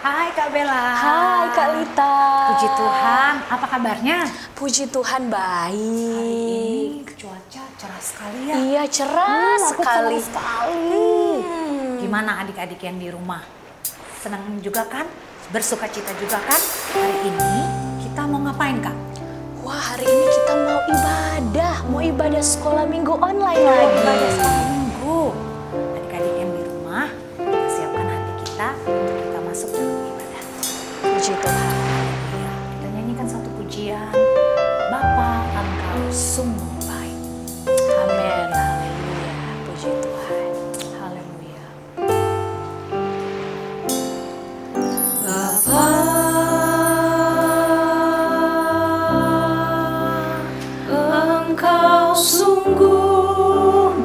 Hai Kak Bella. Hai Kak Lita. Puji Tuhan, apa kabarnya? Puji Tuhan baik. Hari ini cuaca cerah sekali ya. Iya cerah sekali. Gimana adik-adik yang di rumah? Senang juga kan? Bersuka cita juga kan? Hari ini kita mau ngapain Kak? Wah hari ini kita mau ibadah sekolah minggu online lagi. Ibadah sekolah minggu. Adik-adik yang di rumah, kita siapkan hati kita untuk kita masuk dalam ibadah. Puji Tuhan. Ya, kita nyanyikan satu pujian. Bapa, Engkau sungguh baik. Amin. Haleluya. Puji Tuhan. Haleluya. Engkau sungguh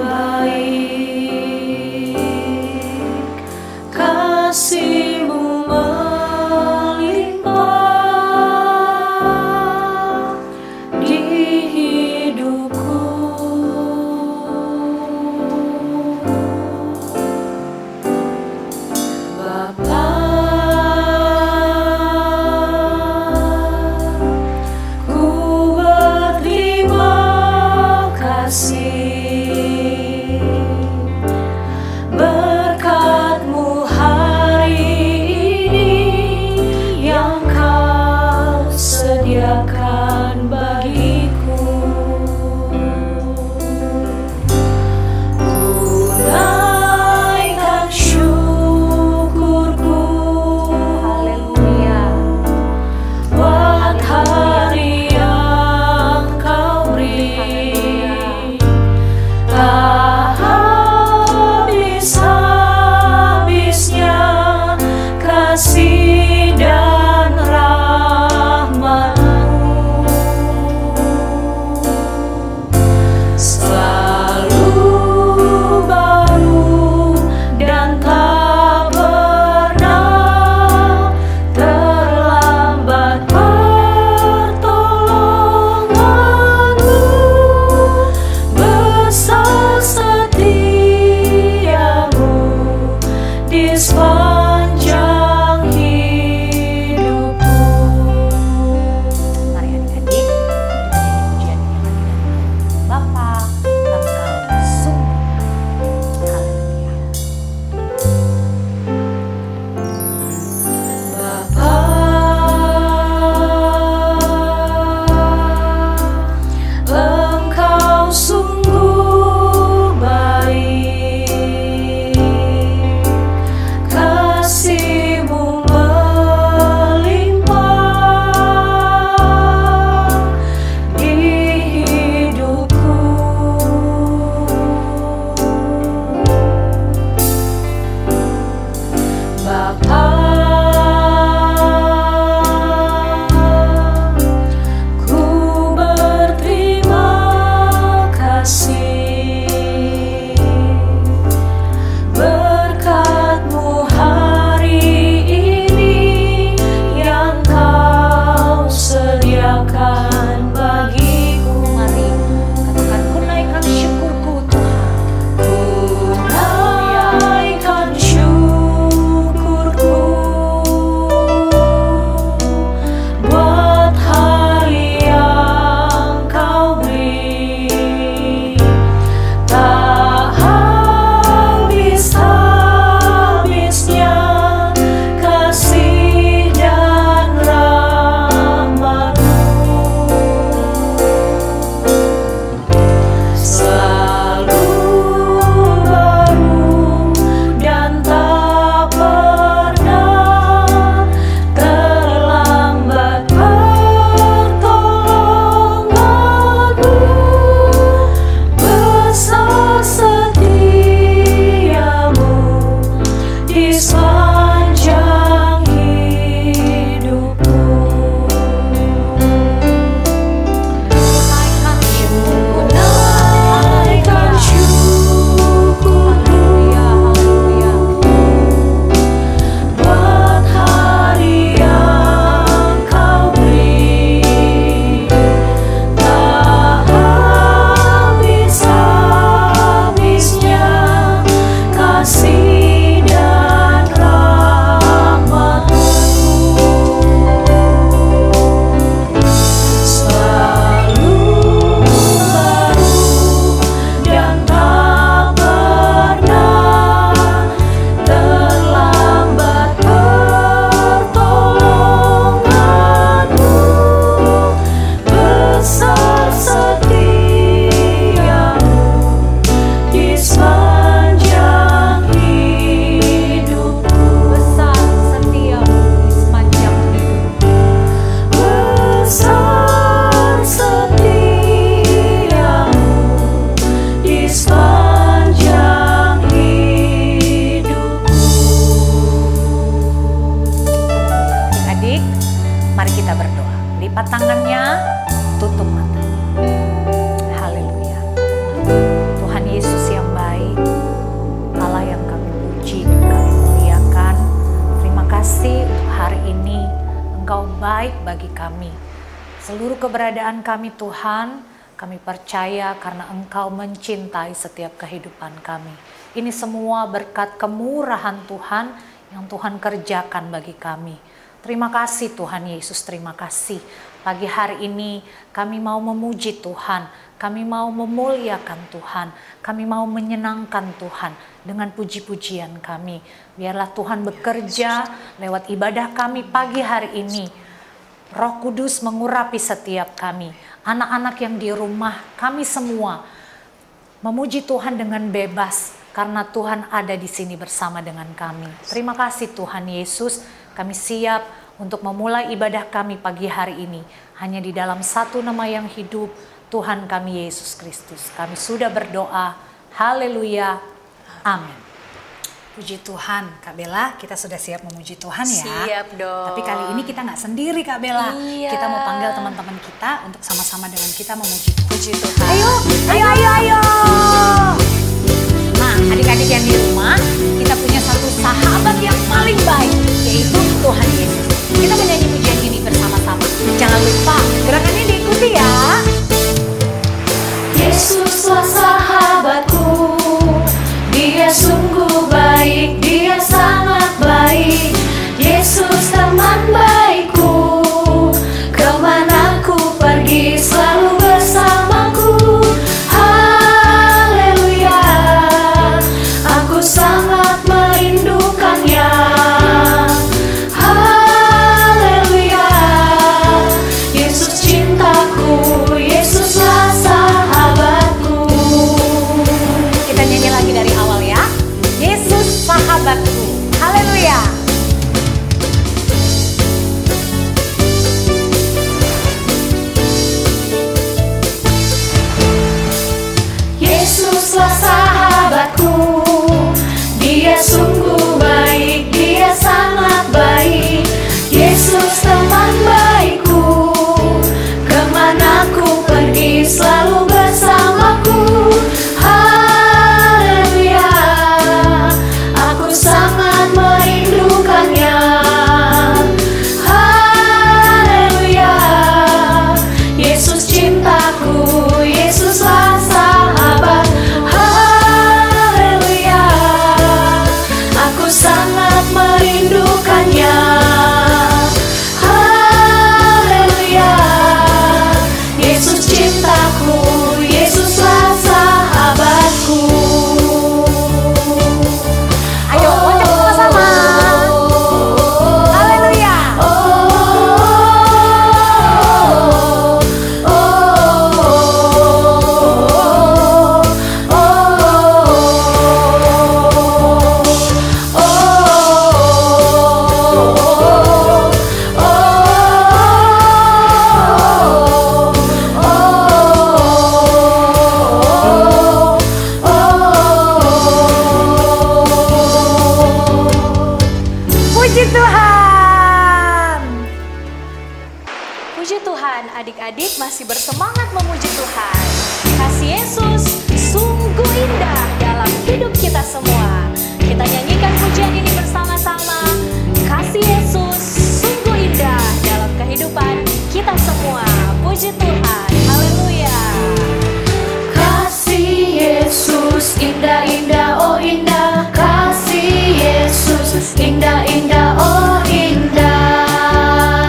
baik bagi kami. Seluruh keberadaan kami Tuhan, kami percaya karena Engkau mencintai setiap kehidupan kami. Ini semua berkat kemurahan Tuhan yang Tuhan kerjakan bagi kami. Terima kasih Tuhan Yesus, terima kasih. Pagi hari ini kami mau memuji Tuhan, kami mau memuliakan Tuhan, kami mau menyenangkan Tuhan dengan puji-pujian kami. Biarlah Tuhan bekerja lewat ibadah kami pagi hari ini. Roh Kudus mengurapi setiap kami, anak-anak yang di rumah, kami semua memuji Tuhan dengan bebas karena Tuhan ada di sini bersama dengan kami. Terima kasih Tuhan Yesus. Kami siap untuk memulai ibadah kami pagi hari ini. Hanya di dalam satu nama yang hidup, Tuhan kami Yesus Kristus. Kami sudah berdoa. Haleluya. Amin. Puji Tuhan, Kak Bella, kita sudah siap memuji Tuhan ya. Siap dong. Tapi kali ini kita nggak sendiri Kak Bella. Iya. Kita mau panggil teman-teman kita untuk sama-sama dengan kita memuji Tuhan. Puji Tuhan. Ayo. Nah, adik-adik yang di rumah, kita punya satu sahabat yang paling baik, yaitu Tuhan Yesus. Kita menyanyi pujian ini bersama-sama. Jangan lupa, gerakannya diikuti ya. Yesuslah sahabatku, Dia sungguh baik, Dia sangat baik. Yesus teman baikku, kemana ku pergi selalu bersamaku. Haleluya, aku sangat merindukannya. Haleluya, Yesus cintaku, Yesuslah sahabatku. Kita nyanyi lagi dari awal ya. Yesus sahabatku. Haleluya. Yesuslah sahabatku, Dia sungguh baik, Dia sangat baik. Yesus teman baikku, kemana ku pergi selalu bersamaku. Haleluya, aku sangat merindukannya. Haleluya, Yesus cintaku, Yesuslah sahabat. Haleluya, aku sangat merindukannya. Haleluya, Yesus cintaku, Yesuslah sahabatku. Ayo, ucap sama-sama. Haleluya. Puji Tuhan. Puji Tuhan, adik-adik masih bersemangat memuji Tuhan. Kasih Yesus sungguh indah dalam hidup kita semua. Kita nyanyikan pujian ini bersama-sama. Kasih Yesus sungguh indah dalam kehidupan kita semua. Puji Tuhan, haleluya. Kasih Yesus indah-indah, oh indah. Kasih Yesus indah-indah, oh indah.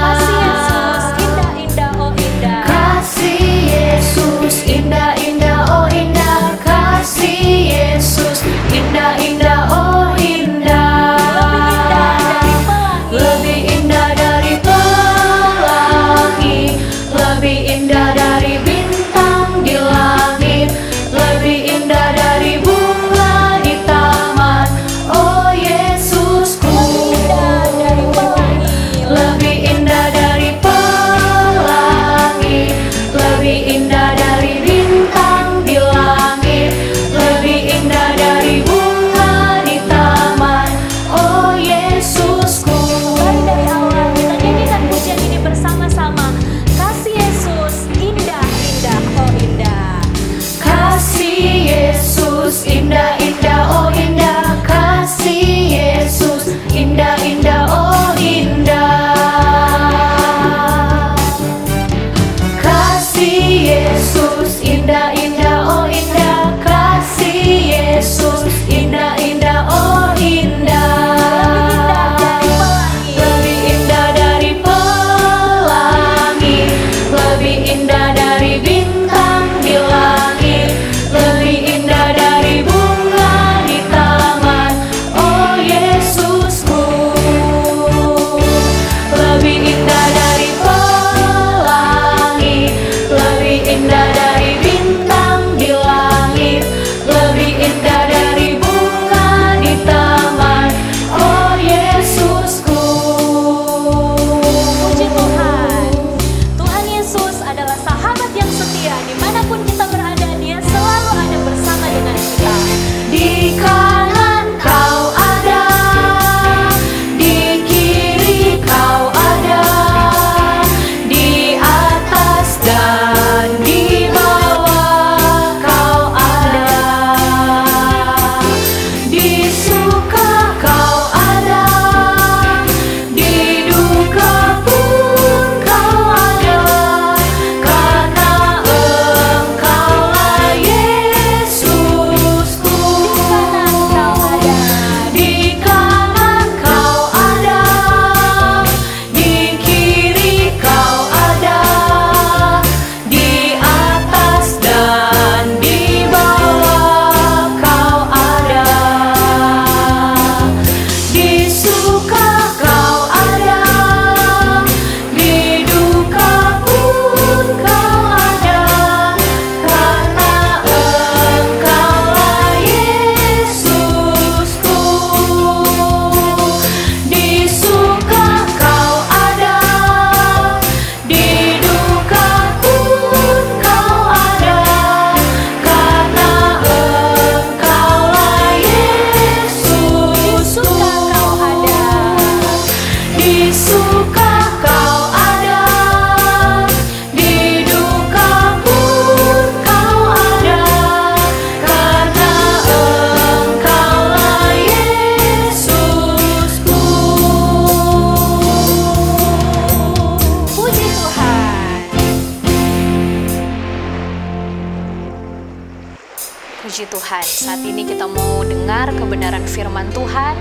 Kasih Yesus indah-indah, oh indah. Kasih Yesus indah-indah, oh indah. Kasih Yesus indah-indah, oh indah. Lebih indah dari pelangi, lebih indah dari bintang di langit, lebih indah dari bunga di taman. Oh Yesusku, lebih indah dari pelangi, lebih indah dari bintang di langit, lebih indah dari bunga di taman. Oh Yesusku. Mari dari awal kita nyanyikan pujian ini bersama-sama. Kasih Yesus indah-indah, oh indah. Kasih Yesus indah-indah, oh indah. Kasih Yesus indah-indah, oh indah. ini kita mau dengar kebenaran firman Tuhan.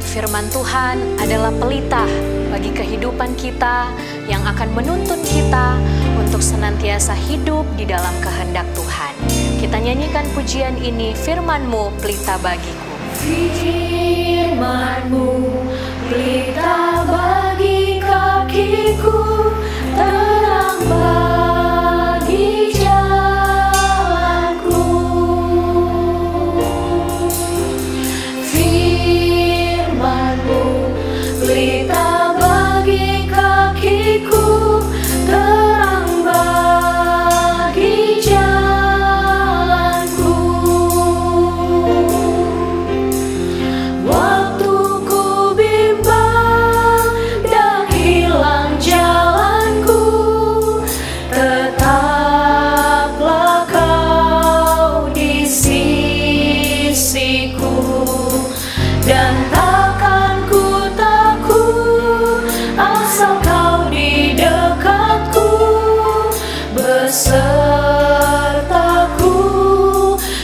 Firman Tuhan adalah pelita bagi kehidupan kita yang akan menuntun kita untuk senantiasa hidup di dalam kehendak Tuhan. Kita nyanyikan pujian ini, firman-Mu pelita bagiku. Firman-Mu pelita bagi kakiku, terang bagi jalanku. Firman-Mu pelita bagi kakiku, terang bagi jalanku. Waktu ku bimbang dan hilang jalanku, tetaplah Kau di sisiku, dan takkan ku takut asal Kau di dekatku, besertaku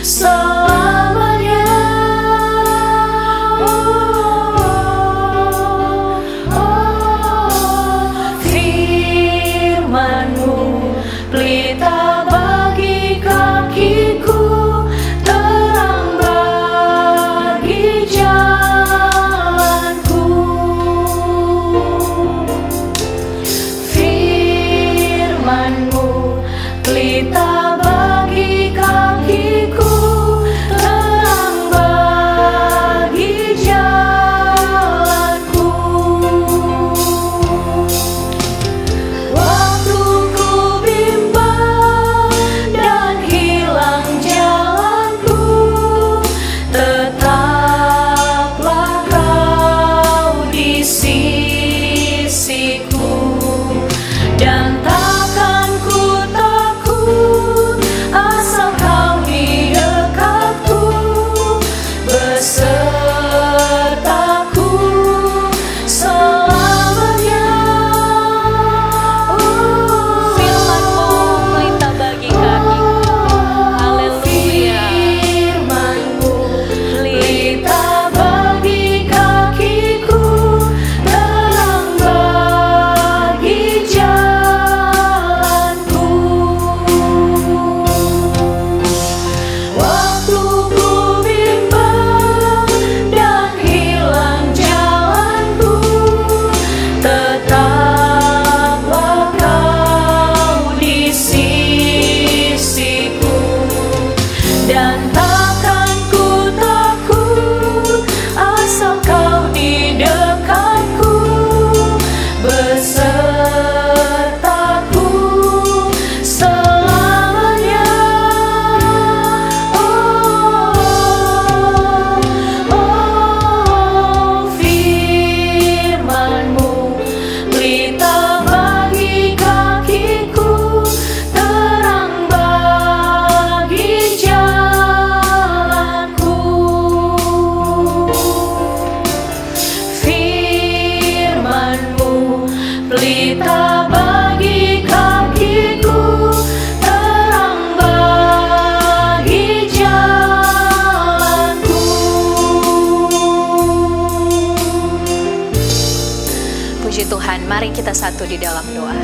selamanya. Firman-Mu pelita bagi kakiku, terang bagi jalanku. Firman-Mu pelita bagi kakiku, terang bagi jalanku. Waktu ku bimbang dan hilang jalanku, tetaplah Kau di sisiku, dan takkan ku takut asal Kau di dekatku, besertaku selamanya. Firman-Mu pelita bagi kakiku. Haleluya. Firman-Mu pelita bagi kakiku, terang bagi jalanku. Waktu ku bimbang dan hilang jalanku, tetaplah Kau di sisiku, dan takkan ku takut asal Kau di dekatku, besertaku selamanya. Firman-Mu pelita bagi kakiku, terang bagi jalanku. Firman-Mu pelita bagi kakiku, terang bagi jalanku. Puji Tuhan, mari kita satu di dalam doa.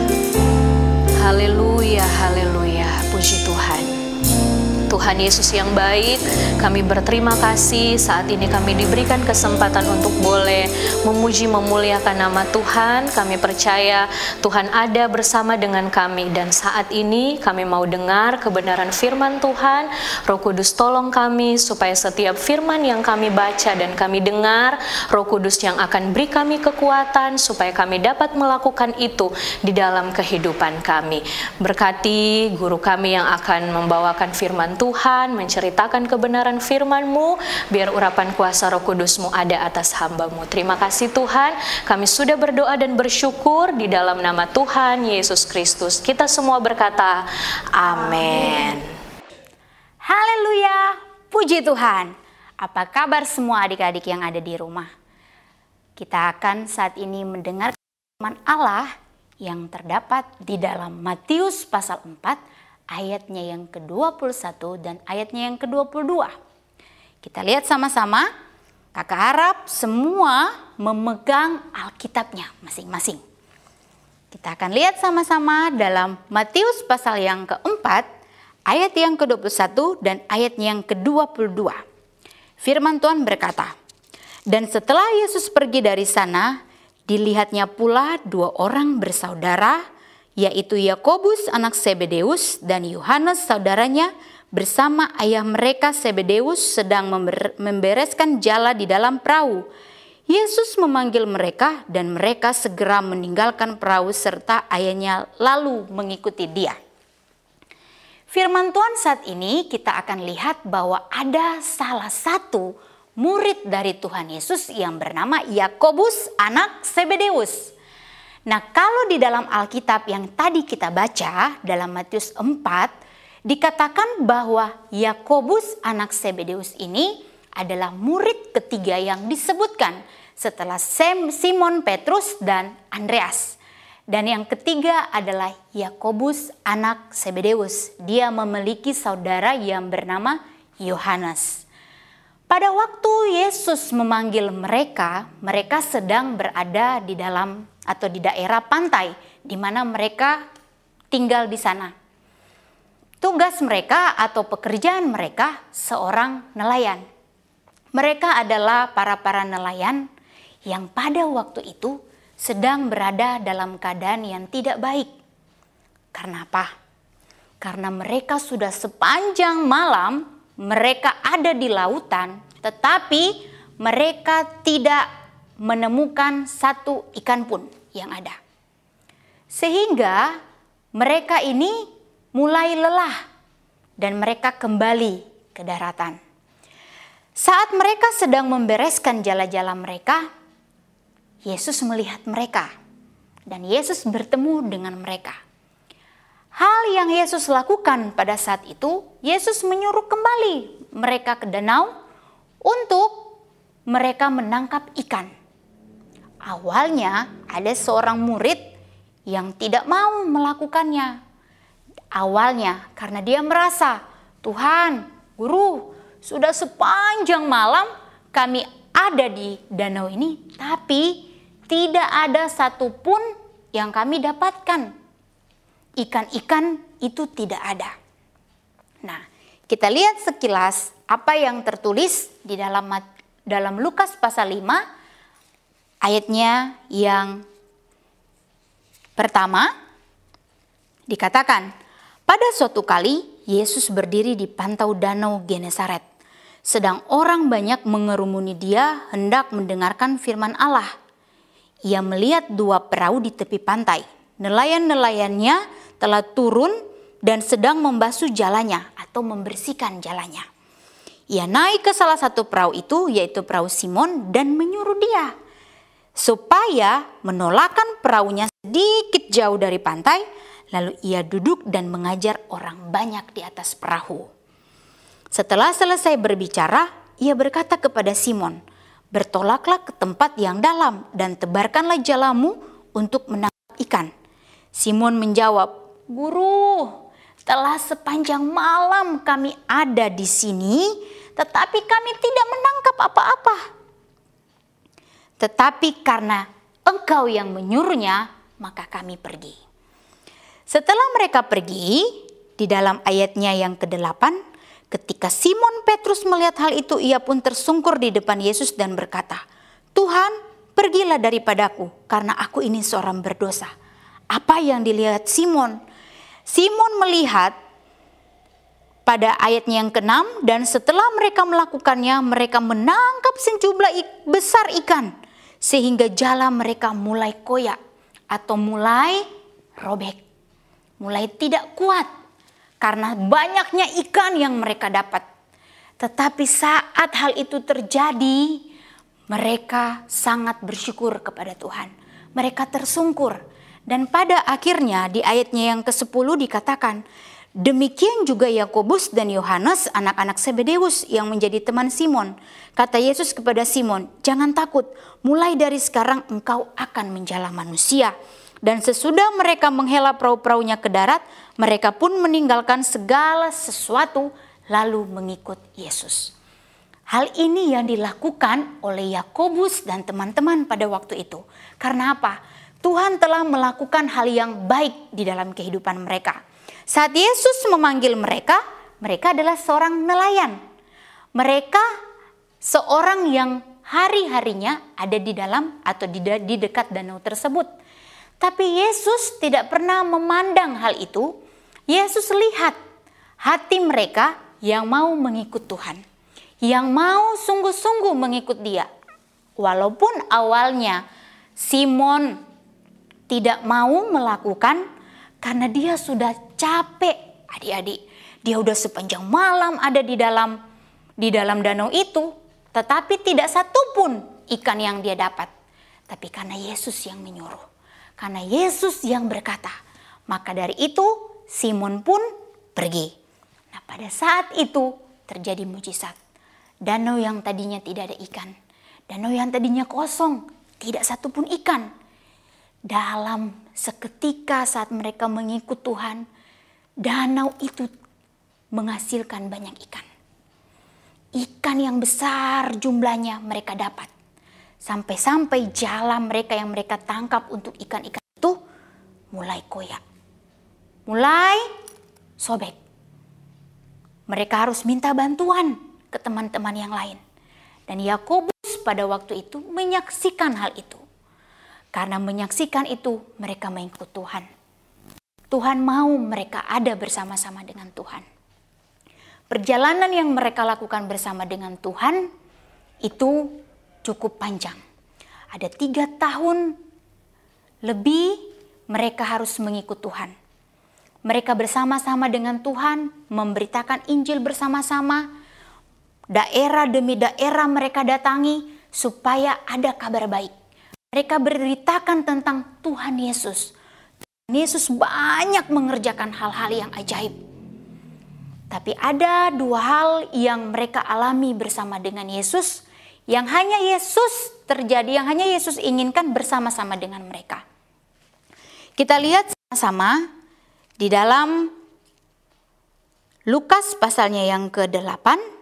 Haleluya, haleluya, puji Tuhan. Tuhan Yesus yang baik, kami berterima kasih saat ini kami diberikan kesempatan untuk boleh memuji memuliakan nama Tuhan. Kami percaya Tuhan ada bersama dengan kami, dan saat ini kami mau dengar kebenaran firman Tuhan. Roh Kudus tolong kami supaya setiap firman yang kami baca dan kami dengar, Roh Kudus yang akan beri kami kekuatan supaya kami dapat melakukan itu di dalam kehidupan kami. Berkati guru kami yang akan membawakan firman Tuhan, menceritakan kebenaran firman-Mu, biar urapan kuasa Roh Kudus-Mu ada atas hamba-Mu. Terima kasih Tuhan, kami sudah berdoa dan bersyukur di dalam nama Tuhan Yesus Kristus. Kita semua berkata, amin. Haleluya, puji Tuhan. Apa kabar semua adik-adik yang ada di rumah? Kita akan saat ini mendengar firman Allah yang terdapat di dalam Matius pasal 4 ayatnya yang ke-21 dan ayatnya yang ke-22. Kita lihat sama-sama, kakak harap semua memegang Alkitabnya masing-masing. Kita akan lihat sama-sama dalam Matius pasal yang keempat, ayat yang ke-21 dan ayat yang ke-22. Firman Tuhan berkata, "Dan setelah Yesus pergi dari sana, dilihatnya pula dua orang bersaudara, yaitu Yakobus anak Zebedeus dan Yohanes saudaranya, bersama ayah mereka Zebedeus sedang membereskan jala di dalam perahu. Yesus memanggil mereka dan mereka segera meninggalkan perahu serta ayahnya lalu mengikuti dia." Firman Tuhan saat ini kita akan lihat bahwa ada salah satu murid dari Tuhan Yesus yang bernama Yakobus anak Zebedeus. Nah, kalau di dalam Alkitab yang tadi kita baca dalam Matius 4, dikatakan bahwa Yakobus anak Zebedeus ini adalah murid ketiga yang disebutkan setelah Simon Petrus dan Andreas. Dan yang ketiga adalah Yakobus anak Zebedeus. Dia memiliki saudara yang bernama Yohanes. Pada waktu Yesus memanggil mereka, mereka sedang berada di dalam atau di daerah pantai di mana mereka tinggal di sana. Tugas mereka atau pekerjaan mereka seorang nelayan. Mereka adalah para nelayan yang pada waktu itu sedang berada dalam keadaan yang tidak baik. Karena apa? Karena mereka sudah sepanjang malam mereka ada di lautan, tetapi mereka tidak menemukan satu ikan pun yang ada. Sehingga mereka ini mulai lelah dan mereka kembali ke daratan. Saat mereka sedang membereskan jala-jala mereka, Yesus melihat mereka dan Yesus bertemu dengan mereka. Hal yang Yesus lakukan pada saat itu, Yesus menyuruh kembali mereka ke danau untuk mereka menangkap ikan. Awalnya ada seorang murid yang tidak mau melakukannya. Awalnya karena dia merasa, "Tuhan, Guru, sudah sepanjang malam kami ada di danau ini, tapi tidak ada satupun yang kami dapatkan. Ikan-ikan itu tidak ada." Nah, kita lihat sekilas apa yang tertulis di dalam Lukas pasal 5 ayatnya yang pertama. Dikatakan, "Pada suatu kali Yesus berdiri di pantau danau Genesaret. Sedang orang banyak mengerumuni dia hendak mendengarkan firman Allah. Ia melihat dua perahu di tepi pantai. Nelayan-nelayannya telah turun dan sedang membasuh jalannya atau membersihkan jalannya. Ia naik ke salah satu perahu itu, yaitu perahu Simon, dan menyuruh dia supaya menolakkan perahunya sedikit jauh dari pantai. Lalu ia duduk dan mengajar orang banyak di atas perahu. Setelah selesai berbicara, ia berkata kepada Simon, 'Bertolaklah ke tempat yang dalam dan tebarkanlah jalamu untuk menangkap ikan.' Simon menjawab, 'Guru, telah sepanjang malam kami ada di sini, tetapi kami tidak menangkap apa-apa. Tetapi karena Engkau yang menyuruhnya, maka kami pergi.' Setelah mereka pergi, di dalam ayatnya yang ke-8, ketika Simon Petrus melihat hal itu, ia pun tersungkur di depan Yesus dan berkata, 'Tuhan, pergilah daripadaku, karena aku ini seorang berdosa.' Apa yang dilihat Simon? Simon melihat pada ayatnya yang ke-6, dan setelah mereka melakukannya, mereka menangkap sejumlah besar ikan, sehingga jala mereka mulai koyak atau mulai robek. Mulai tidak kuat karena banyaknya ikan yang mereka dapat. Tetapi saat hal itu terjadi, mereka sangat bersyukur kepada Tuhan. Mereka tersungkur. Dan pada akhirnya di ayatnya yang ke-10 dikatakan, demikian juga Yakobus dan Yohanes anak-anak Zebedeus yang menjadi teman Simon. Kata Yesus kepada Simon, "Jangan takut, mulai dari sekarang engkau akan menjala manusia." Dan sesudah mereka menghela perahu-perahunya ke darat, mereka pun meninggalkan segala sesuatu lalu mengikut Yesus. Hal ini yang dilakukan oleh Yakobus dan teman-teman pada waktu itu. Karena apa? Tuhan telah melakukan hal yang baik di dalam kehidupan mereka. Saat Yesus memanggil mereka, mereka adalah seorang nelayan. Mereka seorang yang hari-harinya ada di dalam atau di dekat danau tersebut. Tapi Yesus tidak pernah memandang hal itu. Yesus lihat hati mereka yang mau mengikut Tuhan, yang mau sungguh-sungguh mengikut Dia. Walaupun awalnya Simon tidak mau melakukan karena dia sudah capek, adik-adik. Dia udah sepanjang malam ada di dalam danau itu, tetapi tidak satupun ikan yang dia dapat. Tapi karena Yesus yang menyuruh, karena Yesus yang berkata, maka dari itu Simon pun pergi. Nah, pada saat itu terjadi mujizat. Danau yang tadinya tidak ada ikan, danau yang tadinya kosong, tidak satupun ikan. Dalam seketika saat mereka mengikut Tuhan, danau itu menghasilkan banyak ikan. Ikan yang besar jumlahnya mereka dapat. Sampai-sampai jalan mereka yang mereka tangkap untuk ikan-ikan itu mulai koyak, mulai sobek. Mereka harus minta bantuan ke teman-teman yang lain. Dan Yakobus pada waktu itu menyaksikan hal itu. Karena menyaksikan itu mereka mengikut Tuhan. Tuhan mau mereka ada bersama-sama dengan Tuhan. Perjalanan yang mereka lakukan bersama dengan Tuhan itu cukup panjang. Ada 3 tahun lebih mereka harus mengikut Tuhan. Mereka bersama-sama dengan Tuhan, memberitakan Injil bersama-sama. Daerah demi daerah mereka datangi supaya ada kabar baik. Mereka beritakan tentang Tuhan Yesus. Tuhan Yesus banyak mengerjakan hal-hal yang ajaib. Tapi ada 2 hal yang mereka alami bersama dengan Yesus, yang hanya Yesus terjadi, yang hanya Yesus inginkan bersama-sama dengan mereka. Kita lihat sama-sama di dalam Lukas pasalnya yang ke-8.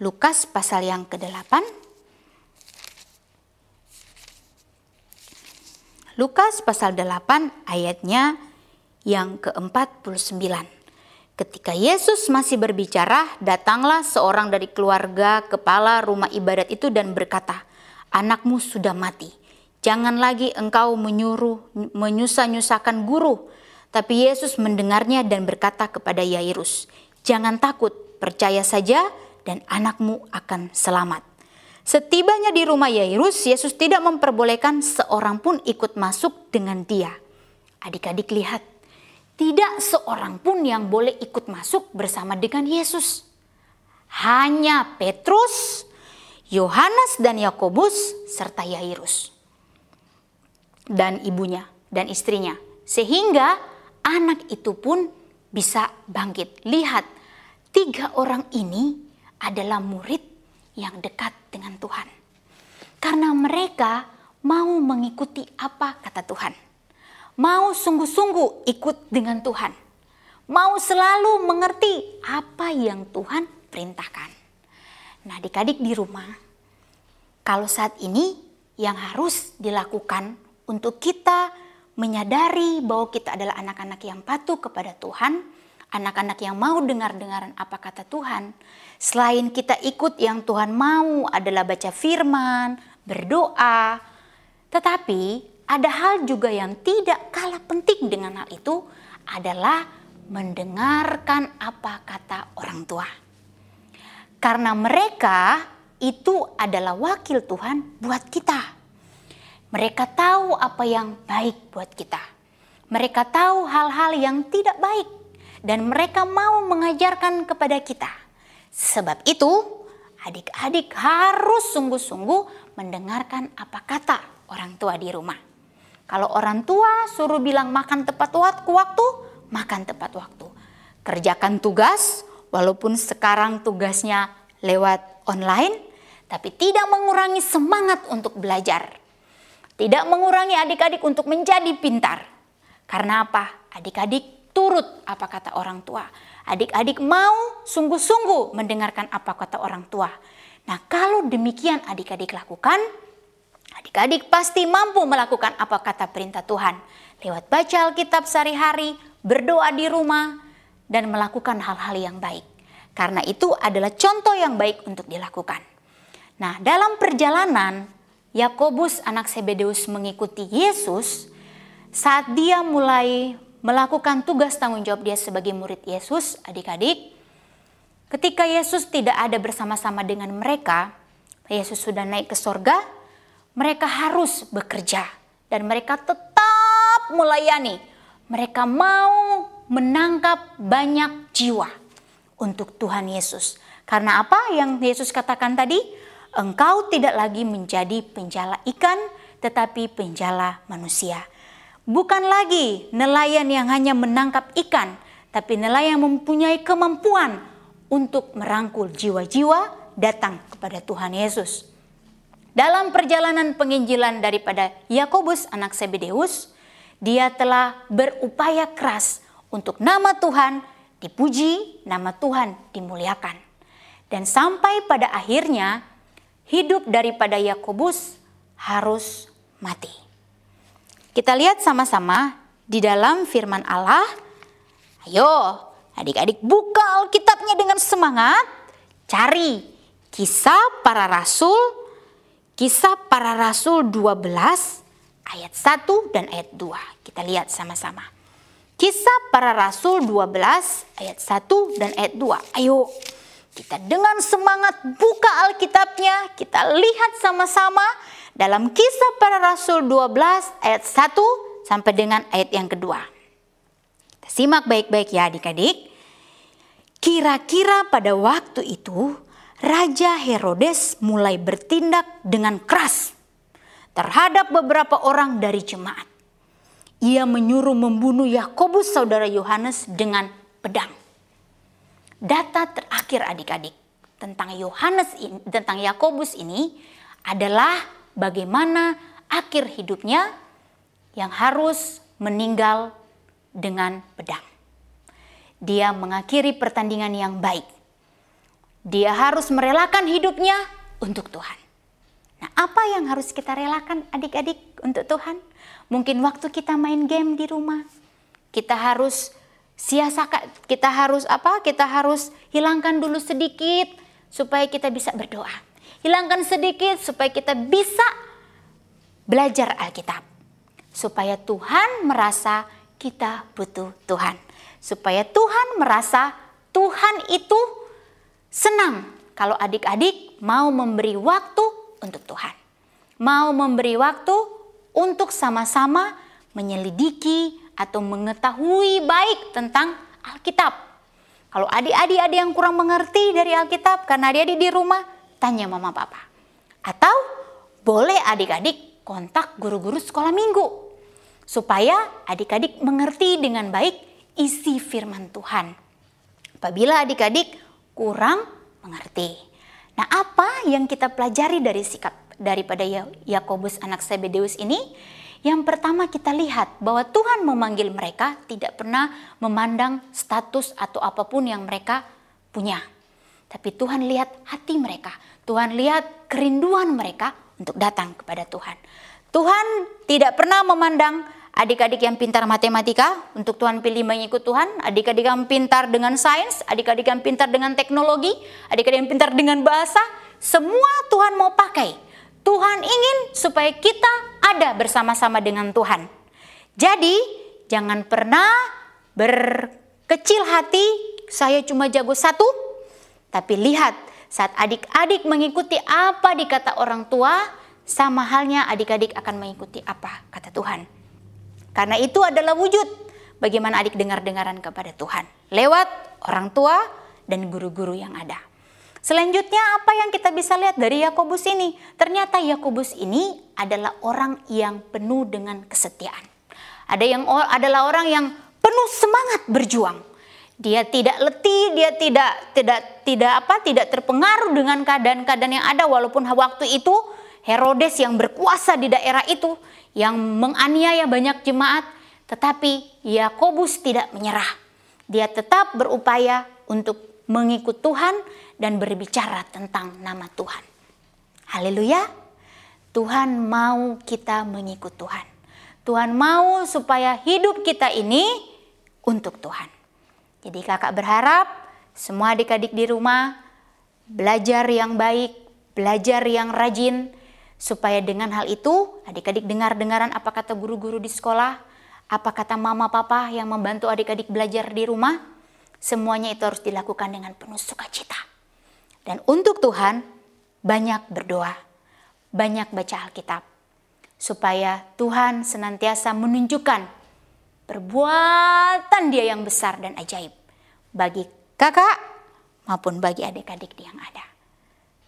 Lukas pasal yang ke-8. Lukas pasal 8 ayatnya yang ke-49. Ketika Yesus masih berbicara, datanglah seorang dari keluarga kepala rumah ibadat itu dan berkata, "Anakmu sudah mati. Jangan lagi engkau menyusah-nyusahkan guru." Tapi Yesus mendengarnya dan berkata kepada Yairus, "Jangan takut, percaya saja dan anakmu akan selamat." Setibanya di rumah Yairus, Yesus tidak memperbolehkan seorang pun ikut masuk dengan dia. Adik-adik lihat, tidak seorang pun yang boleh ikut masuk bersama dengan Yesus. Hanya Petrus, Yohanes dan Yakobus serta Yairus dan ibunya dan istrinya. Sehingga anak itu pun bisa bangkit. Lihat, 3 orang ini adalah murid yang dekat dengan Tuhan. Karena mereka mau mengikuti apa kata Tuhan. Mau sungguh-sungguh ikut dengan Tuhan. Mau selalu mengerti apa yang Tuhan perintahkan. Nah, adik-adik di rumah, kalau saat ini yang harus dilakukan untuk kita menyadari bahwa kita adalah anak-anak yang patuh kepada Tuhan, anak-anak yang mau dengar-dengaran apa kata Tuhan. Selain kita ikut yang Tuhan mau adalah baca firman, berdoa, tetapi ada hal juga yang tidak kalah penting dengan hal itu adalah mendengarkan apa kata orang tua. Karena mereka itu adalah wakil Tuhan buat kita. Mereka tahu apa yang baik buat kita. Mereka tahu hal-hal yang tidak baik. Dan mereka mau mengajarkan kepada kita. Sebab itu, adik-adik harus sungguh-sungguh mendengarkan apa kata orang tua di rumah. Kalau orang tua suruh bilang makan tepat waktu, makan tepat waktu. Kerjakan tugas, walaupun sekarang tugasnya lewat online, tapi tidak mengurangi semangat untuk belajar. Tidak mengurangi adik-adik untuk menjadi pintar. Karena apa? Adik-adik turut apa kata orang tua. Adik-adik mau sungguh-sungguh mendengarkan apa kata orang tua. Nah, kalau demikian adik-adik lakukan, adik-adik pasti mampu melakukan apa kata perintah Tuhan. Lewat baca Alkitab sehari-hari, berdoa di rumah, dan melakukan hal-hal yang baik. Karena itu adalah contoh yang baik untuk dilakukan. Nah, dalam perjalanan, Yakobus anak Zebedeus mengikuti Yesus saat dia mulai melakukan tugas tanggung jawab dia sebagai murid Yesus, adik-adik. Ketika Yesus tidak ada bersama-sama dengan mereka, Yesus sudah naik ke sorga, mereka harus bekerja dan mereka tetap melayani. Mereka mau menangkap banyak jiwa untuk Tuhan Yesus. Karena apa yang Yesus katakan tadi? Engkau tidak lagi menjadi penjala ikan, tetapi penjala manusia. Bukan lagi nelayan yang hanya menangkap ikan, tapi nelayan yang mempunyai kemampuan untuk merangkul jiwa-jiwa datang kepada Tuhan Yesus. Dalam perjalanan penginjilan daripada Yakobus anak Zebedeus, dia telah berupaya keras untuk nama Tuhan dipuji, nama Tuhan dimuliakan. Dan sampai pada akhirnya hidup daripada Yakobus harus mati. Kita lihat sama-sama di dalam firman Allah. Ayo adik-adik buka Alkitabnya dengan semangat. Cari Kisah Para Rasul. Kisah Para Rasul 12 ayat 1 dan ayat 2. Kita lihat sama-sama. Kisah Para Rasul 12 ayat 1 dan ayat 2. Ayo kita dengan semangat buka Alkitabnya. Kita lihat sama-sama dalam Kisah Para Rasul 12 ayat 1 sampai dengan ayat yang kedua. Kita simak baik-baik ya adik-adik. Kira-kira pada waktu itu Raja Herodes mulai bertindak dengan keras terhadap beberapa orang dari jemaat. Ia menyuruh membunuh Yakobus saudara Yohanes dengan pedang. Data terakhir adik-adik tentang tentang Yakobus ini adalah bagaimana akhir hidupnya yang harus meninggal dengan pedang. Dia mengakhiri pertandingan yang baik. Dia harus merelakan hidupnya untuk Tuhan. Nah, apa yang harus kita relakan adik-adik untuk Tuhan? Mungkin waktu kita main game di rumah, kita harus kita harus hilangkan dulu sedikit supaya kita bisa berdoa. Hilangkan sedikit supaya kita bisa belajar Alkitab. Supaya Tuhan merasa kita butuh Tuhan. Supaya Tuhan merasa Tuhan itu senang kalau adik-adik mau memberi waktu untuk Tuhan. Mau memberi waktu untuk sama-sama menyelidiki atau mengetahui baik tentang Alkitab. Kalau adik-adik ada yang kurang mengerti dari Alkitab karena adik-adik di rumah, tanya mama papa. Atau boleh adik-adik kontak guru-guru sekolah minggu. Supaya adik-adik mengerti dengan baik isi firman Tuhan. Apabila adik-adik kurang mengerti. Nah, apa yang kita pelajari dari sikap daripada Yakobus anak Zebedeus ini? Yang pertama kita lihat bahwa Tuhan memanggil mereka tidak pernah memandang status atau apapun yang mereka punya. Tapi Tuhan lihat hati mereka. Tuhan lihat kerinduan mereka untuk datang kepada Tuhan. Tuhan tidak pernah memandang adik-adik yang pintar matematika untuk Tuhan pilih mengikut Tuhan. Adik-adik yang pintar dengan sains, adik-adik yang pintar dengan teknologi, adik-adik yang pintar dengan bahasa. Semua Tuhan mau pakai. Tuhan ingin supaya kita ada bersama-sama dengan Tuhan. Jadi jangan pernah berkecil hati, saya cuma jago satu. Tapi lihat saat adik-adik mengikuti apa dikata orang tua, sama halnya adik-adik akan mengikuti apa kata Tuhan. Karena itu adalah wujud bagaimana adik dengar-dengaran kepada Tuhan. Lewat orang tua dan guru-guru yang ada. Selanjutnya apa yang kita bisa lihat dari Yakobus ini? Ternyata Yakobus ini adalah orang yang penuh dengan kesetiaan. Adalah orang yang penuh semangat berjuang. Dia tidak letih, dia tidak terpengaruh dengan keadaan-keadaan yang ada walaupun waktu itu Herodes yang berkuasa di daerah itu yang menganiaya banyak jemaat, tetapi Yakobus tidak menyerah. Dia tetap berupaya untuk mengikut Tuhan dan berbicara tentang nama Tuhan. Haleluya. Tuhan mau kita mengikut Tuhan. Tuhan mau supaya hidup kita ini untuk Tuhan. Jadi kakak berharap semua adik-adik di rumah belajar yang baik, belajar yang rajin, supaya dengan hal itu adik-adik dengar-dengaran apa kata guru-guru di sekolah, apa kata mama papa yang membantu adik-adik belajar di rumah. Semuanya itu harus dilakukan dengan penuh sukacita. Dan untuk Tuhan banyak berdoa, banyak baca Alkitab, supaya Tuhan senantiasa menunjukkan perbuatan Dia yang besar dan ajaib bagi kakak maupun bagi adik-adik yang ada.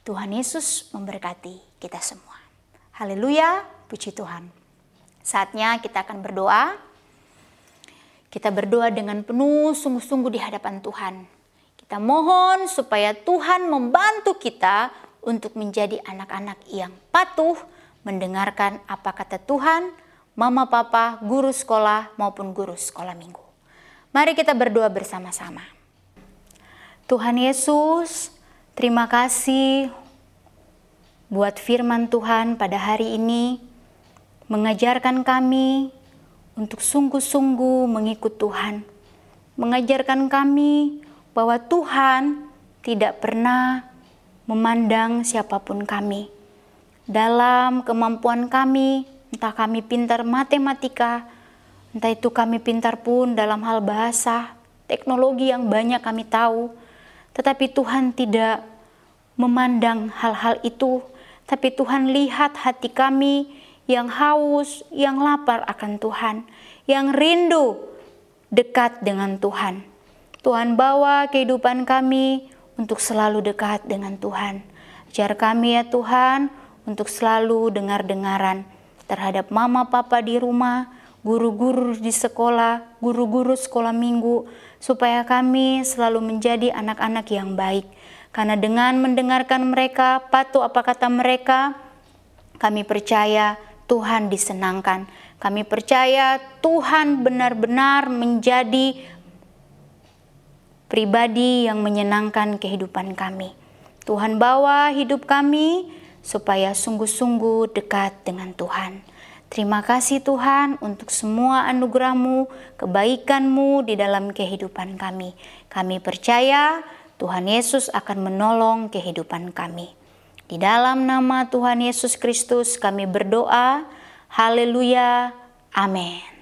Tuhan Yesus memberkati kita semua. Haleluya, puji Tuhan. Saatnya kita akan berdoa. Kita berdoa dengan penuh sungguh-sungguh di hadapan Tuhan. Kita mohon supaya Tuhan membantu kita untuk menjadi anak-anak yang patuh mendengarkan apa kata Tuhan, mama papa, guru sekolah maupun guru sekolah minggu. Mari kita berdoa bersama-sama. Tuhan Yesus, terima kasih buat firman Tuhan pada hari ini, mengajarkan kami untuk sungguh-sungguh mengikut Tuhan. Mengajarkan kami bahwa Tuhan tidak pernah memandang siapapun kami. Dalam kemampuan kami, entah kami pintar matematika, entah itu kami pintar pun dalam hal bahasa, teknologi yang banyak kami tahu, tetapi Tuhan tidak memandang hal-hal itu, tapi Tuhan lihat hati kami yang haus, yang lapar akan Tuhan, yang rindu dekat dengan Tuhan. Tuhan bawa kehidupan kami untuk selalu dekat dengan Tuhan. Ajar kami ya Tuhan untuk selalu dengar-dengaran terhadap mama papa di rumah, guru-guru di sekolah, guru-guru sekolah minggu, supaya kami selalu menjadi anak-anak yang baik. Karena dengan mendengarkan mereka, patuh apa kata mereka, kami percaya Tuhan disenangkan. Kami percaya Tuhan benar-benar menjadi pribadi yang menyenangkan kehidupan kami. Tuhan bawa hidup kami supaya sungguh-sungguh dekat dengan Tuhan. Terima kasih Tuhan untuk semua anugerah-Mu, kebaikan-Mu di dalam kehidupan kami. Kami percaya Tuhan Yesus akan menolong kehidupan kami. Di dalam nama Tuhan Yesus Kristus kami berdoa. Haleluya. Amin.